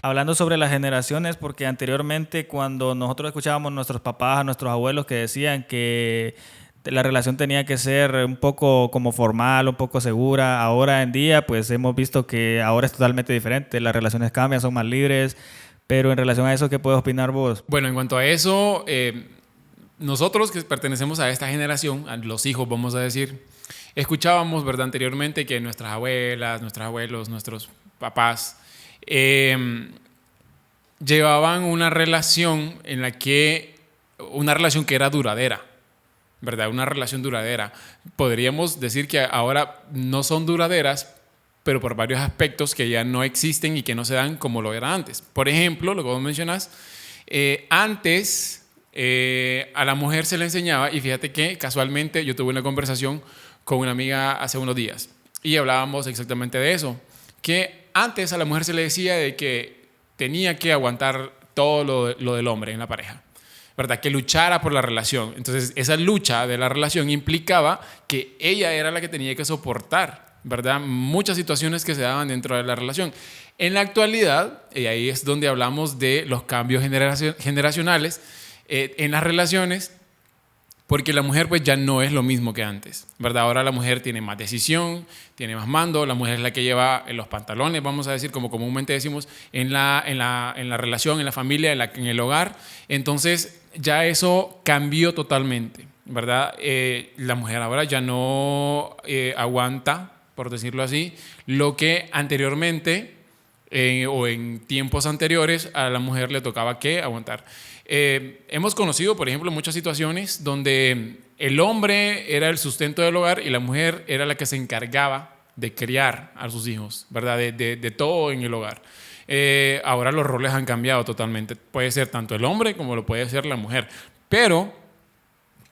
Hablando sobre las generaciones, porque anteriormente cuando nosotros escuchábamos a nuestros papás, a nuestros abuelos que decían que la relación tenía que ser un poco como formal, un poco segura, ahora en día pues hemos visto que ahora es totalmente diferente, las relaciones cambian, son más libres, pero en relación a eso, ¿qué puedes opinar vos? Bueno, en cuanto a eso, nosotros que pertenecemos a esta generación, a los hijos, vamos a decir, escuchábamos, ¿verdad? Anteriormente que nuestras abuelas, nuestros abuelos, nuestros papás llevaban una relación una relación que era duradera, ¿verdad? Una relación duradera. Podríamos decir que ahora no son duraderas, pero por varios aspectos que ya no existen y que no se dan como lo era antes. Por ejemplo, lo que vos mencionás, antes a la mujer se le enseñaba, y fíjate que casualmente yo tuve una conversación con una amiga hace unos días y hablábamos exactamente de eso, que antes a la mujer se le decía de que tenía que aguantar todo lo del hombre en la pareja, ¿verdad? Que luchara por la relación. Entonces, esa lucha de la relación implicaba que ella era la que tenía que soportar, ¿verdad? Muchas situaciones que se daban dentro de la relación. En la actualidad, y ahí es donde hablamos de los cambios generacionales en las relaciones, porque la mujer pues ya no es lo mismo que antes, ¿verdad? Ahora la mujer tiene más decisión, tiene más mando, la mujer es la que lleva los pantalones, vamos a decir, como comúnmente decimos, en la relación, en la familia, en el hogar. Entonces ya eso cambió totalmente, ¿verdad? La mujer ahora ya no aguanta, por decirlo así, lo que anteriormente o en tiempos anteriores a la mujer le tocaba que aguantar. Hemos conocido, por ejemplo, muchas situaciones donde el hombre era el sustento del hogar y la mujer era la que se encargaba de criar a sus hijos, ¿verdad? De todo en el hogar. Ahora los roles han cambiado totalmente. Puede ser tanto el hombre como lo puede ser la mujer. Pero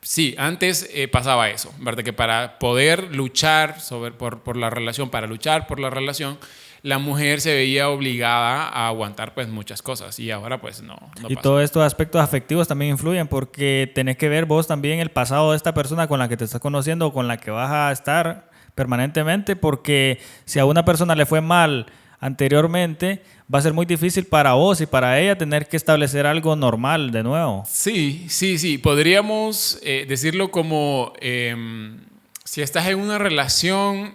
sí, antes pasaba eso, ¿verdad? Que para poder luchar por la relación, para luchar por la relación, la mujer se veía obligada a aguantar pues muchas cosas y ahora pues no Y pasa. todos estos aspectos afectivos también influyen porque tenés que ver vos también el pasado de esta persona con la que te estás conociendo o con la que vas a estar permanentemente, porque si a una persona le fue mal anteriormente, va a ser muy difícil para vos y para ella tener que establecer algo normal de nuevo. Sí. Podríamos decirlo como si estás en una relación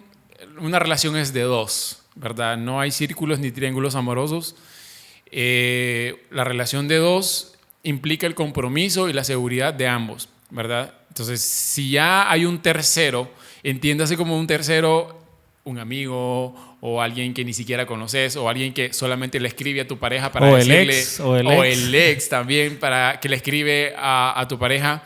es de dos, ¿verdad? No hay círculos ni triángulos amorosos. La relación de dos implica el compromiso y la seguridad de ambos, ¿verdad? Entonces, si ya hay un tercero, entiéndase como un tercero, un amigo o alguien que ni siquiera conoces o alguien que solamente le escribe a tu pareja para O decirle, el ex también, para que le escribe a tu pareja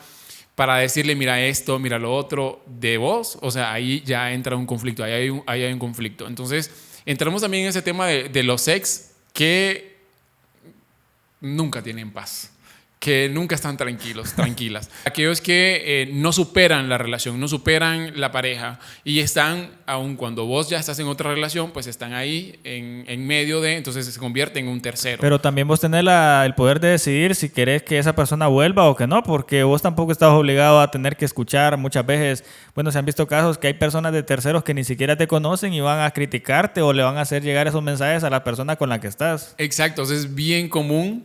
para decirle, mira esto, mira lo otro de vos, o sea, ahí ya entra un conflicto, ahí hay un conflicto. Entonces, entramos también en ese tema de los ex que nunca tienen paz, que nunca están tranquilas. Aquellos que no superan la relación, no superan la pareja y están, aun cuando vos ya estás en otra relación, pues están ahí en medio de, entonces se convierte en un tercero. Pero también vos tenés el poder de decidir si querés que esa persona vuelva o que no, porque vos tampoco estás obligado a tener que escuchar muchas veces. Bueno, se han visto casos que hay personas de terceros que ni siquiera te conocen y van a criticarte o le van a hacer llegar esos mensajes a la persona con la que estás. Exacto, es bien común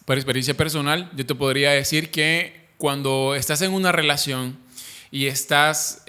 por experiencia personal. Yo te podría decir que cuando estás en una relación y estás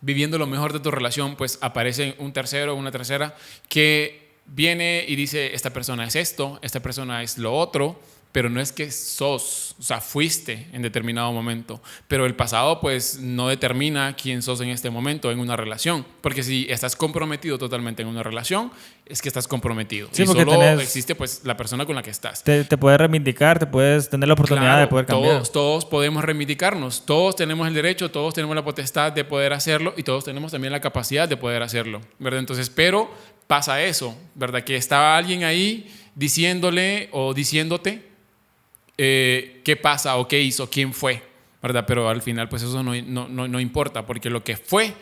viviendo lo mejor de tu relación, pues aparece un tercero o una tercera que viene y dice, esta persona es esto, esta persona es lo otro, pero no es que sos, o sea, fuiste en determinado momento, pero el pasado pues no determina quién sos en este momento en una relación, porque si estás comprometido totalmente en una relación, es que estás comprometido, Sí, y porque solo existe pues la persona con la que estás. Te puedes reivindicar, te puedes tener la oportunidad Claro, de poder cambiar. todos podemos reivindicarnos, todos tenemos el derecho, todos tenemos la potestad de poder hacerlo y todos tenemos también la capacidad de poder hacerlo, ¿verdad? Entonces, pero pasa eso, ¿verdad? Que estaba alguien ahí diciéndole o diciéndote qué pasa o qué hizo, quién fue, ¿verdad? Pero al final pues eso no importa, porque lo que fue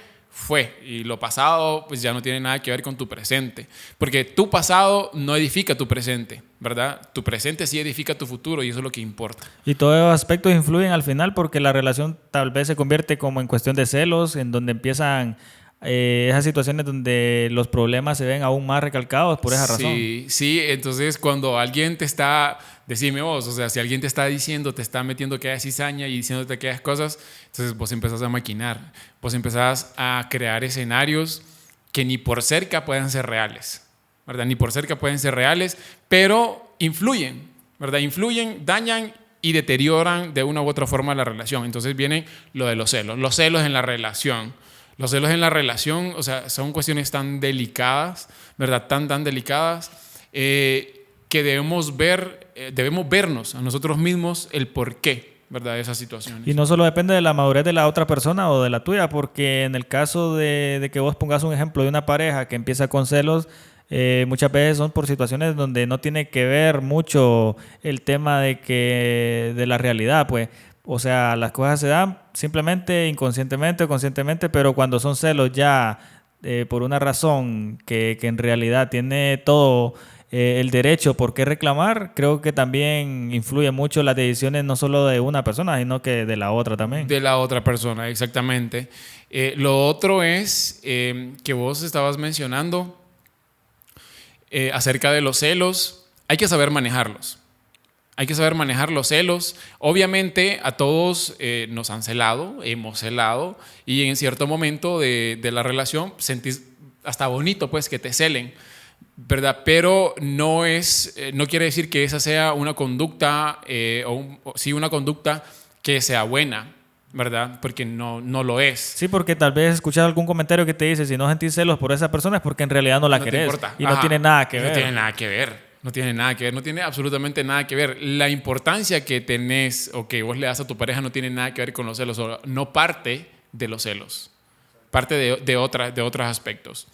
y lo pasado pues ya no tiene nada que ver con tu presente, porque tu pasado no edifica tu presente, ¿verdad? Tu presente sí edifica tu futuro y eso es lo que importa. Y todos esos aspectos influyen al final porque la relación tal vez se convierte como en cuestión de celos, en donde empiezan esas situaciones donde los problemas se ven aún más recalcados por esa razón. Sí, entonces cuando alguien te está, decime vos, o sea, si alguien te está diciendo, te está metiendo que hagas cizaña y diciéndote que hagas cosas, entonces vos empezás a maquinar, vos empezás a crear escenarios que ni por cerca pueden ser reales, ¿verdad? Ni por cerca pueden ser reales, pero influyen, ¿verdad? Influyen, dañan y deterioran de una u otra forma la relación. Entonces viene lo de los celos en la relación. Los celos en la relación, o sea, son cuestiones tan delicadas, ¿verdad? Tan delicadas, que debemos vernos a nosotros mismos el porqué, ¿verdad? De esas situaciones. Y no solo depende de la madurez de la otra persona o de la tuya, porque en el caso de que vos pongas un ejemplo de una pareja que empieza con celos, muchas veces son por situaciones donde no tiene que ver mucho el tema de la realidad, pues. O sea, las cosas se dan simplemente inconscientemente o conscientemente, pero cuando son celos ya por una razón que en realidad tiene todo el derecho por qué reclamar, creo que también influye mucho las decisiones no solo de una persona, sino que de la otra también. De la otra persona, exactamente. Lo otro es que vos estabas mencionando acerca de los celos. Hay que saber manejarlos. Hay que saber manejar los celos. Obviamente a todos nos han celado, hemos celado, y en cierto momento de la relación sentís hasta bonito pues que te celen, ¿verdad? Pero no quiere decir que esa sea una conducta sí una conducta que sea buena, ¿verdad? Porque no lo es. Sí, porque tal vez escuchas algún comentario que te dice si no sentís celos por esa persona es porque en realidad no la querés y no tiene nada que ver. No tiene nada que ver. No tiene nada que ver, no tiene absolutamente nada que ver. La importancia que tenés o que vos le das a tu pareja no tiene nada que ver con los celos, o no parte de los celos, parte de otros aspectos.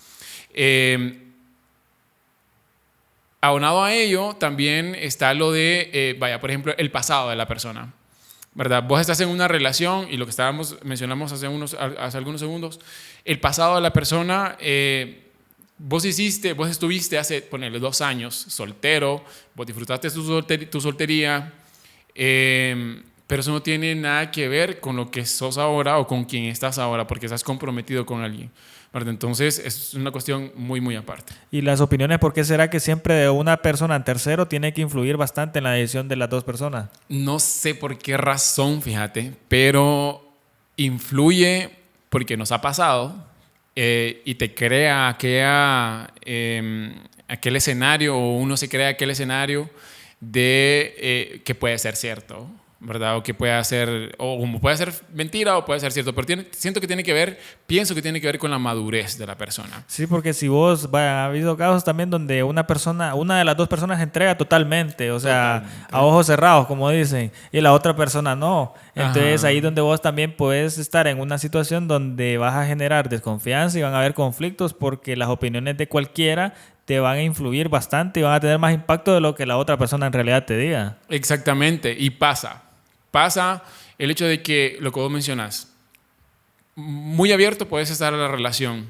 Aunado a ello, también está lo de, por ejemplo, el pasado de la persona, ¿verdad? Vos estás en una relación y lo que mencionamos hace algunos segundos, el pasado de la persona... Vos estuviste hace, ponele, 2 años soltero, vos disfrutaste tu soltería, pero eso no tiene nada que ver con lo que sos ahora o con quien estás ahora, porque estás comprometido con alguien, ¿verdad? Entonces es una cuestión muy, muy aparte. Y las opiniones, ¿por qué será que siempre de una persona en tercero tiene que influir bastante en la decisión de las dos personas? No sé por qué razón, fíjate, pero influye porque nos ha pasado. Y te crea aquel escenario, o uno se crea aquel escenario de que puede ser cierto, ¿verdad? O que puede ser, o como puede ser mentira o puede ser cierto, pero pienso que tiene que ver con la madurez de la persona. Sí, porque si vos, ha habido casos también donde una de las dos personas se entrega totalmente, o sea, a ojos cerrados, como dicen, y la otra persona no. Entonces ahí donde vos también puedes estar en una situación donde vas a generar desconfianza y van a haber conflictos porque las opiniones de cualquiera te van a influir bastante y van a tener más impacto de lo que la otra persona en realidad te diga. Exactamente, y pasa el hecho de que, lo que vos mencionás, muy abierto puedes estar a la relación,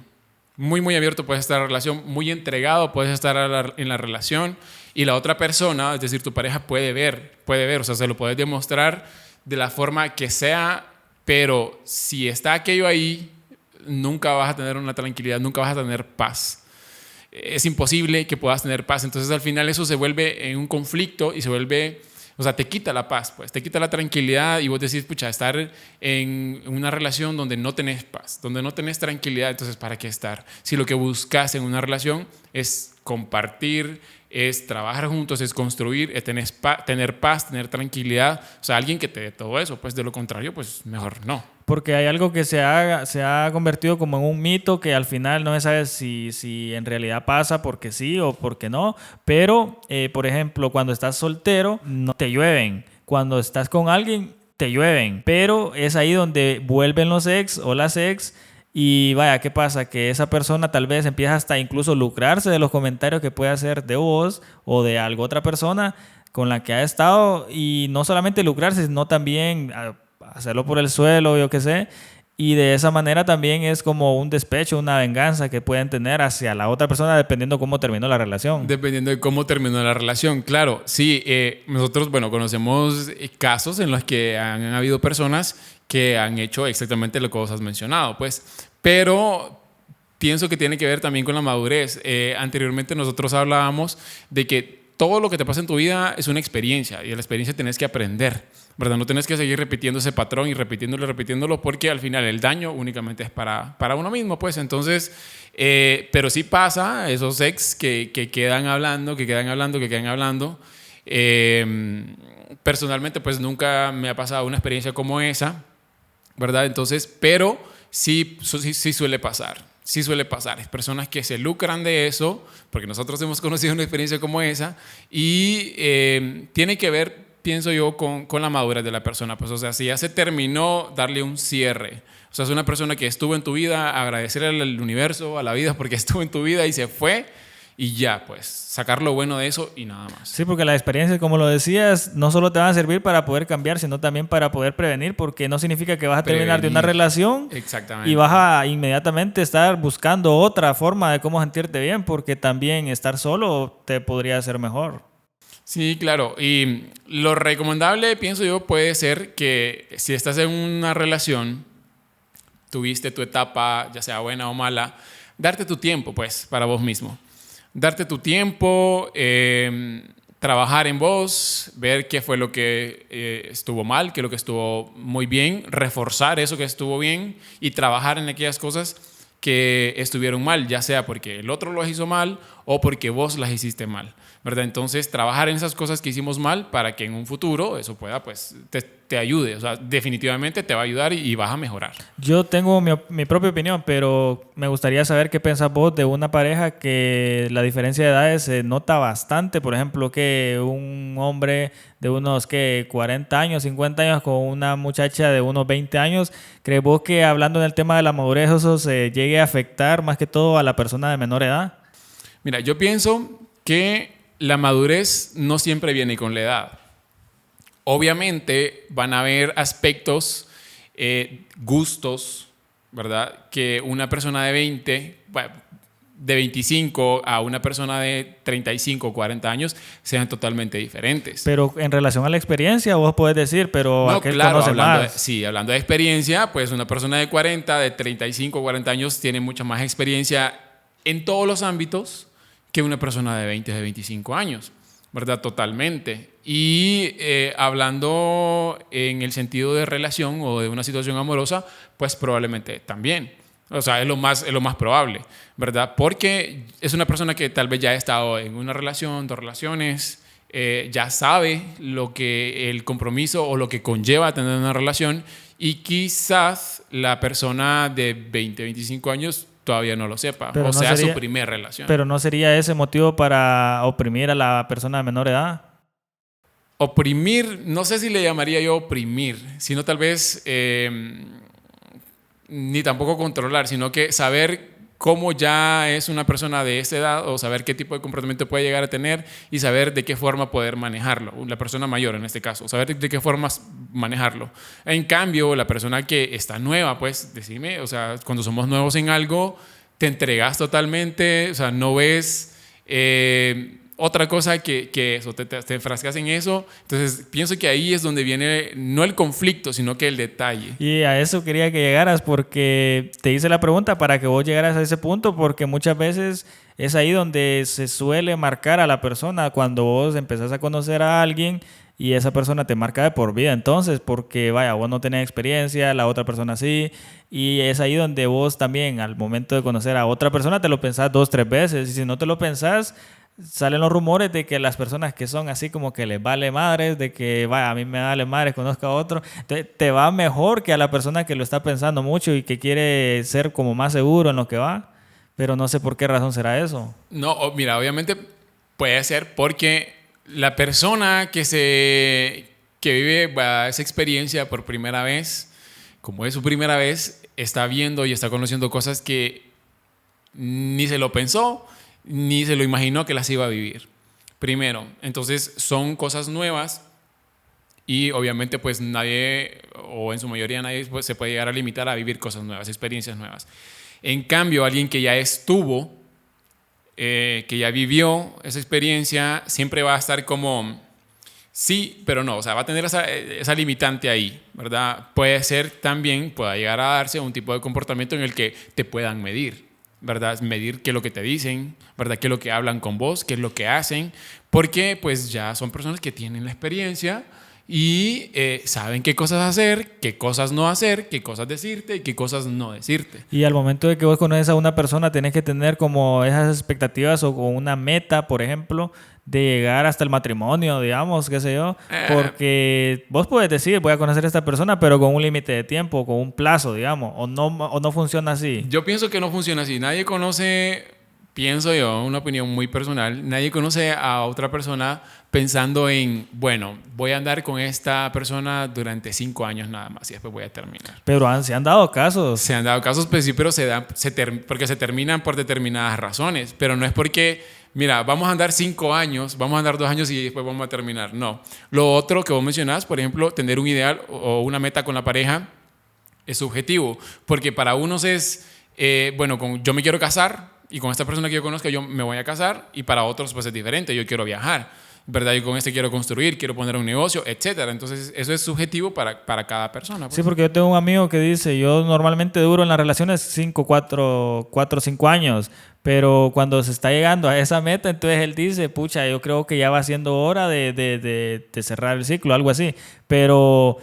muy abierto puedes estar a la relación, muy entregado puedes estar en la relación, y la otra persona, es decir, tu pareja puede ver, o sea, se lo puedes demostrar de la forma que sea, pero si está aquello ahí, nunca vas a tener una tranquilidad, nunca vas a tener paz. Es imposible que puedas tener paz. Entonces al final eso se vuelve en un conflicto y se vuelve, o sea, te quita la paz, pues, te quita la tranquilidad, y vos decís, pucha, estar en una relación donde no tenés paz, donde no tenés tranquilidad, entonces ¿para qué estar? Si lo que buscas en una relación es compartir, es trabajar juntos, es construir, es tener paz, tener tranquilidad, o sea, alguien que te dé todo eso, pues de lo contrario, pues mejor no. Porque hay algo que se ha convertido como en un mito que al final no se sabe si en realidad pasa porque sí o porque no. Pero, por ejemplo, cuando estás soltero, no te llueven. Cuando estás con alguien, te llueven. Pero es ahí donde vuelven los ex o las ex. Y vaya, ¿qué pasa? Que esa persona tal vez empieza hasta incluso lucrarse de los comentarios que puede hacer de vos o de alguna otra persona con la que ha estado. Y no solamente lucrarse, sino también hacerlo por el suelo, yo qué sé, y de esa manera también es como un despecho, una venganza que pueden tener hacia la otra persona dependiendo cómo terminó la relación. Dependiendo de cómo terminó la relación, claro. Sí, nosotros, conocemos casos en los que han habido personas que han hecho exactamente lo que vos has mencionado, pues, pero pienso que tiene que ver también con la madurez. Anteriormente nosotros hablábamos de que todo lo que te pasa en tu vida es una experiencia y de la experiencia tienes que aprender, ¿verdad? No tienes que seguir repitiendo ese patrón y repitiéndolo porque al final el daño únicamente es para uno mismo, pues. Entonces, pero sí pasa esos ex que quedan hablando. Personalmente, pues nunca me ha pasado una experiencia como esa, ¿verdad? Entonces, pero sí suele pasar. Sí suele pasar. Es personas que se lucran de eso, porque nosotros hemos conocido una experiencia como esa, y tiene que ver, pienso yo, con la madurez de la persona. Pues, o sea, si ya se terminó, darle un cierre. O sea, es una persona que estuvo en tu vida, agradecerle al universo, a la vida, porque estuvo en tu vida y se fue, y ya, pues, sacar lo bueno de eso y nada más. Sí, porque las experiencias, como lo decías, no solo te van a servir para poder cambiar, sino también para poder prevenir, porque no significa que vas a terminar de una relación y vas a inmediatamente estar buscando otra forma de cómo sentirte bien, porque también estar solo te podría hacer mejor. Sí, claro. Y lo recomendable, pienso yo, puede ser que si estás en una relación, tuviste tu etapa, ya sea buena o mala, darte tu tiempo, pues, para vos mismo. Darte tu tiempo, trabajar en vos, ver qué fue lo que estuvo mal, qué es lo que estuvo muy bien, reforzar eso que estuvo bien y trabajar en aquellas cosas que estuvieron mal, ya sea porque el otro las hizo mal o porque vos las hiciste mal, ¿verdad? Entonces, trabajar en esas cosas que hicimos mal para que en un futuro eso pueda, pues, te ayude. O sea, definitivamente te va a ayudar y vas a mejorar. Yo tengo mi propia opinión, pero me gustaría saber qué pensás vos de una pareja que la diferencia de edades se nota bastante. Por ejemplo, que un hombre de unos 40 años, 50 años con una muchacha de unos 20 años. ¿Crees vos que hablando del tema de la madurez eso se llegue a afectar más que todo a la persona de menor edad? Mira, yo pienso que la madurez no siempre viene con la edad. Obviamente van a haber aspectos, gustos, ¿verdad? Que una persona de 20, de 25 a una persona de 35 o 40 años sean totalmente diferentes. Pero en relación a la experiencia, vos podés decir, pero no, aquel claro, conoce más. Hablando de experiencia, pues una persona de 40, de 35 o 40 años tiene mucha más experiencia en todos los ámbitos que una persona de 20 o de 25 años, ¿verdad? Totalmente. Y hablando en el sentido de relación o de una situación amorosa, pues probablemente también. O sea, es lo más probable, ¿verdad? Porque es una persona que tal vez ya ha estado en una relación, 2 relaciones, ya sabe lo que el compromiso o lo que conlleva tener una relación, y quizás la persona de 20, 25 años todavía no lo sepa, pero o no sea, sería, su primera relación. Pero ¿no sería ese motivo para oprimir a la persona de menor edad? Oprimir, no sé si le llamaría yo oprimir, sino tal vez ni tampoco controlar, sino que saber cómo ya es una persona de esa edad, o saber qué tipo de comportamiento puede llegar a tener y saber de qué forma poder manejarlo. La persona mayor en este caso, saber de qué formas manejarlo. En cambio, la persona que está nueva, pues decime, o sea, cuando somos nuevos en algo, te entregas totalmente, o sea, no ves otra cosa que eso, te enfrascas en eso. Entonces pienso que ahí es donde viene no el conflicto, sino que el detalle. Y a eso quería que llegaras, porque te hice la pregunta para que vos llegaras a ese punto, porque muchas veces es ahí donde se suele marcar a la persona cuando vos empezás a conocer a alguien y esa persona te marca de por vida. Entonces, porque vaya, vos no tenés experiencia, la otra persona sí, y es ahí donde vos también al momento de conocer a otra persona te lo pensás 2, 3 veces, y si no te lo pensás, salen los rumores de que las personas que son así como que les vale madres, de que vaya, a mí me vale madres, conozco a otro, te va mejor que a la persona que lo está pensando mucho y que quiere ser como más seguro en lo que va, pero no sé por qué razón será eso. No, mira, obviamente puede ser porque la persona que vive esa experiencia por primera vez, como es su primera vez, está viendo y está conociendo cosas que ni se lo pensó, ni se lo imaginó que las iba a vivir. Primero, entonces son cosas nuevas y obviamente pues nadie, o en su mayoría nadie, pues, se puede llegar a limitar a vivir cosas nuevas, experiencias nuevas. En cambio, alguien que ya estuvo, que ya vivió esa experiencia, siempre va a estar como sí, pero no, o sea, va a tener esa limitante ahí, ¿verdad? Puede ser también, pueda llegar a darse un tipo de comportamiento en el que te puedan medir, ¿verdad? Medir qué es lo que te dicen, ¿verdad? Qué es lo que hablan con vos, qué es lo que hacen, porque pues ya son personas que tienen la experiencia y saben qué cosas hacer, qué cosas no hacer, qué cosas decirte y qué cosas no decirte. Y al momento de que vos conoces a una persona, tenés que tener como esas expectativas o una meta, por ejemplo, de llegar hasta el matrimonio, digamos, qué sé yo. Porque vos puedes decir, voy a conocer a esta persona, pero con un límite de tiempo, con un plazo, digamos. O no funciona así. Yo pienso que no funciona así. Nadie conoce, pienso yo, una opinión muy personal, nadie conoce a otra persona pensando en, bueno, voy a andar con esta persona durante 5 años nada más y después voy a terminar. Pero se han dado casos. Se han dado casos, pues sí, pero porque se terminan por determinadas razones. Pero no es porque, mira, vamos a andar 5 años, vamos a andar 2 años y después vamos a terminar. No. Lo otro que vos mencionás, por ejemplo, tener un ideal o una meta con la pareja es subjetivo. Porque para unos es, bueno, yo me quiero casar y con esta persona que yo conozco yo me voy a casar, y para otros pues es diferente, yo quiero viajar, ¿verdad? Yo con este quiero construir, quiero poner un negocio, etcétera. Entonces eso es subjetivo para cada persona, pues. Sí, porque yo tengo un amigo que dice, yo normalmente duro en las relaciones 4 o 5 años, pero cuando se está llegando a esa meta, entonces él dice, pucha, yo creo que ya va siendo hora de cerrar el ciclo, algo así. Pero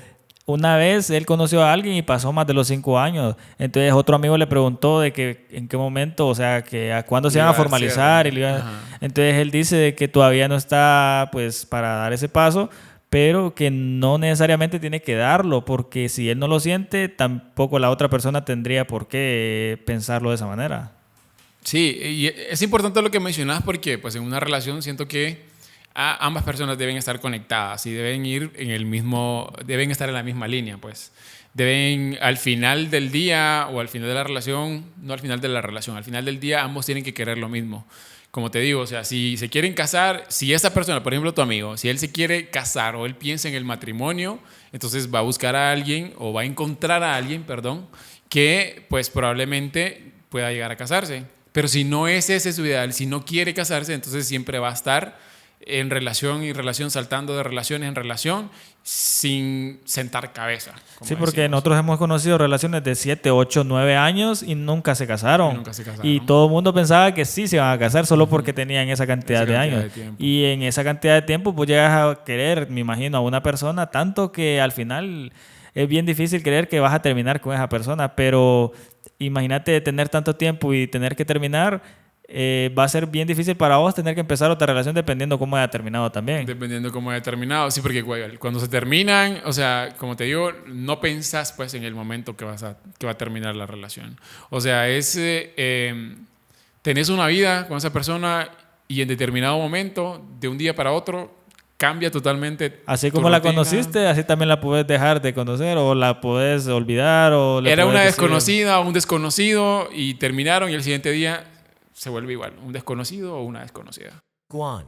una vez él conoció a alguien y pasó más de los 5 años. Entonces otro amigo le preguntó de que en qué momento, o sea, que a cuándo se iban a formalizar. Entonces él dice de que todavía no está pues para dar ese paso, pero que no necesariamente tiene que darlo, porque si él no lo siente, tampoco la otra persona tendría por qué pensarlo de esa manera. Sí, y es importante lo que mencionas porque pues en una relación siento que ambas personas deben estar conectadas y deben ir deben estar en la misma línea, pues. Deben al final del día o al final de la relación, no al final de la relación, al final del día ambos tienen que querer lo mismo. Como te digo, o sea, si se quieren casar, si esa persona, por ejemplo tu amigo, si él se quiere casar o él piensa en el matrimonio, entonces va a buscar a alguien o va a encontrar a alguien, perdón, que pues probablemente pueda llegar a casarse. Pero si no es ese su ideal, si no quiere casarse, entonces siempre va a estar en relación y relación, saltando de relación en relación, sin sentar cabeza. Sí, porque nosotros hemos conocido relaciones de 7, 8, 9 años y nunca se casaron. Y todo el mundo pensaba que sí se iban a casar solo porque tenían esa cantidad de años. Y en esa cantidad de tiempo, pues llegas a querer, me imagino, a una persona, tanto que al final es bien difícil creer que vas a terminar con esa persona. Pero imagínate tener tanto tiempo y tener que terminar. Va a ser bien difícil para vos tener que empezar otra relación dependiendo cómo haya terminado también. Dependiendo cómo haya terminado, sí, porque cuando se terminan, o sea, como te digo, no pensás pues en el momento que va a terminar la relación. O sea, tenés una vida con esa persona y en determinado momento, de un día para otro, cambia totalmente. Así como la conociste, así también la puedes dejar de conocer o la puedes olvidar. Era una desconocida o un desconocido y terminaron y el siguiente día se vuelve igual, un desconocido o una desconocida. Guan.